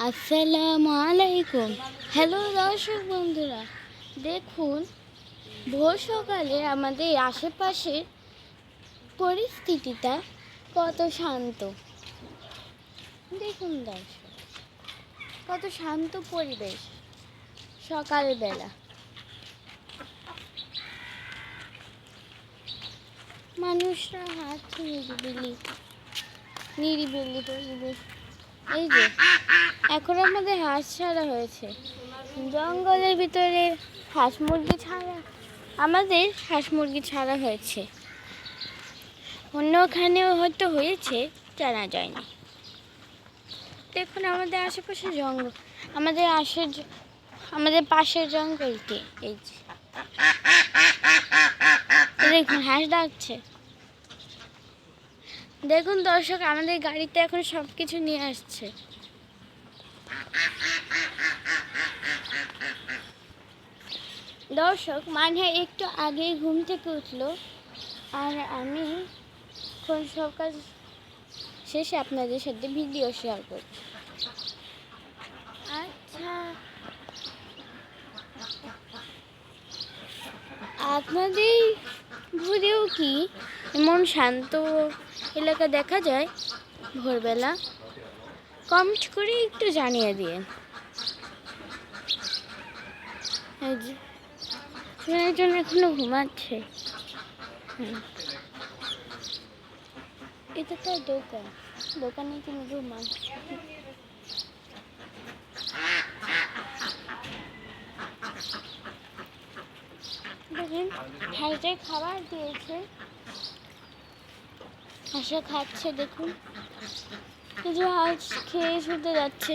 আসসালামু আলাইকুম। হ্যালো দর্শক বন্ধুরা, দেখুন ভোর সকালে আমাদের আশেপাশের পরিস্থিতিটা কত শান্ত। দেখুন দর্শক, কত শান্ত পরিবেশ সকালবেলা। মানুষরা হাঁটছে নিরিবিলি নিরিবিলি পরিবেশ। এই যে এখন আমাদের হাঁস ছাড়া হয়েছে জঙ্গলের ভিতরে, আমাদের হাঁস মুরগি ছাড়া হয়েছে। অন্যখানেও হয়তো হয়েছে, জানা যায়নি। দেখুন আমাদের আশেপাশে জঙ্গল, আমাদের পাশের জঙ্গলটি। এই যে দেখুন হাঁস ডাকছে। দেখুন দর্শক, আমাদের গাড়িতে এখন সবকিছু নিয়ে আসছে। দর্শক মানে একটু আগেই ঘুম থেকে উঠলো, আর আমি এখন সব কাজ শেষে আপনাদের সাথে ভিডিও শেয়ার করছি। আচ্ছা, আপনাদের ঘুরেও কি এমন শান্ত এলাকা দেখা যায় ভোরবেলা? কমেন্ট করে একটু জানিয়ে দিন। একজন এখনো ঘুমাচ্ছে। এটা তো দোকানে কিন্তু ঘুমান। দেখেন হাঁসে খাবার দিয়েছে, হাঁসে খাচ্ছে। দেখুন এই যে হাঁস খেয়ে শুতে যাচ্ছে।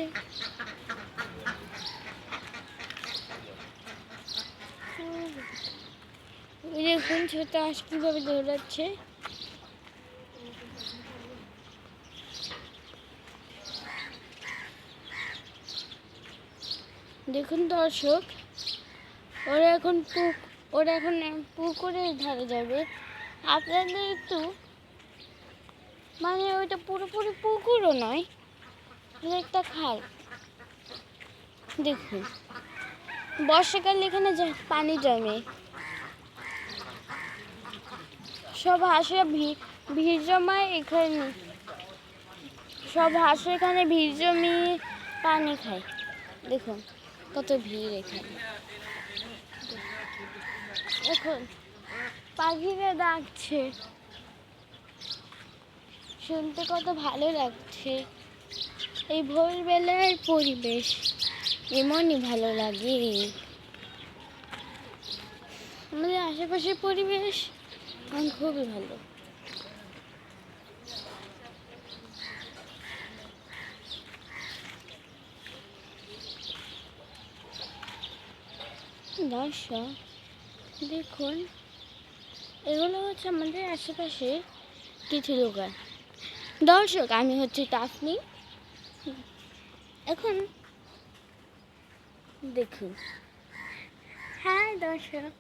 দেখুন ছোট হাঁস কিভাবে দৌড়াচ্ছে। দেখুন দর্শক, ওরা এখন পুকুরের ধারে যাবে। আপনাদের একটু মানে ওইটা পুরোপুরি পুকুরও নয়, একটা খাল। দেখুন বর্ষাকালে এখানে পানি জমে, সব হাঁসেরা ভিড় জমায় এখানে, সব হাঁস এখানে ভিড় জমিয়ে পানি খায়। দেখুন কত ভিড় এখানে। এখন পাখিরা ডাকছে, শুনতে কত ভালো লাগছে। এই ভোরবেলার পরিবেশ এমনই ভালো লাগে। আমাদের আশেপাশের পরিবেশ খুবই ভালো। দর্শক দেখুন, এগুলো হচ্ছে আমাদের আশেপাশের কিছু দোকান। দর্শক আমি হচ্ছে তাসনি। এখন দেখুন, হ্যাঁ দর্শক,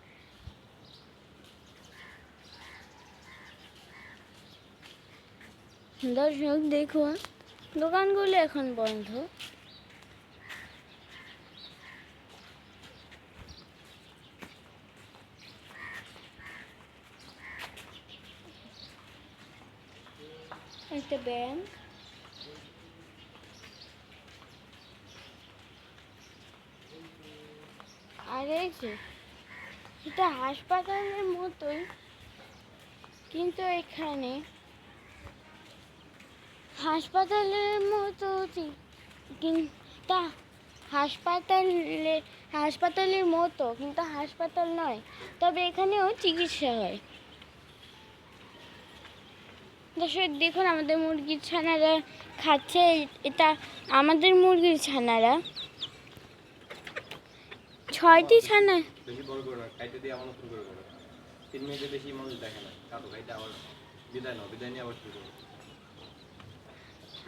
দেখুন দোকানগুলো এখন বন্ধ। একটা ব্যাংক, আর এই যে এটা হাসপাতালের মতোই, কিন্তু এখানে হাসপাতালের মতো কিন্তু হাসপাতালের মতো কিন্তু হাসপাতাল নয়, তবে এখানেও চিকিৎসা হয়। দর্শক দেখুন আমাদের মুরগির ছানারা খাচ্ছে। এটা আমাদের মুরগির ছানারা, 6টি ছানা।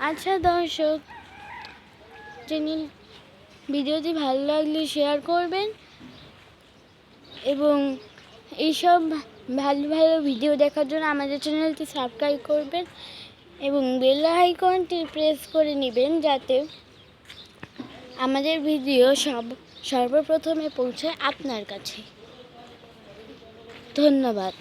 আচ্ছা দর্শক, ভিডিওটি ভালো লাগলে শেয়ার করবেন এবং এইসব ভালো ভালো ভিডিও দেখার জন্য আমাদের চ্যানেলটি সাবস্ক্রাইব করবেন এবং বেল আইকনটি প্রেস করে নেবেন, যাতে আমাদের ভিডিও সর্বপ্রথমে পৌঁছায় আপনার কাছে। ধন্যবাদ।